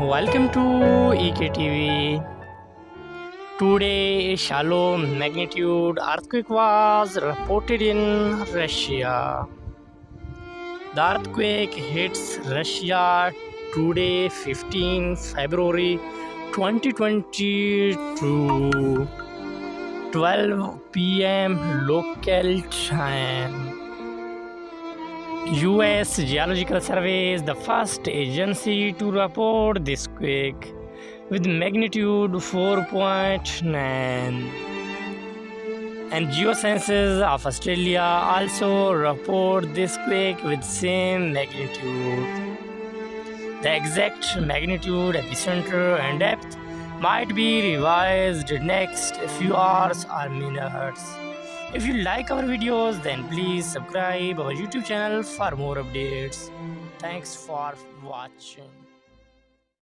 welcome to EKTV. Today, a shallow magnitude earthquake was reported in Russia. The earthquake hits Russia today, 15 February 2022, 12 p.m. local time. US Geological Survey is the first agency to report this quake with magnitude 4.9. And Geosciences of Australia also report this quake with same magnitude. The exact magnitude, epicenter and depth might be revised next few hours or minutes. If you like our videos, then please subscribe our YouTube channel for more updates. Thanks for watching.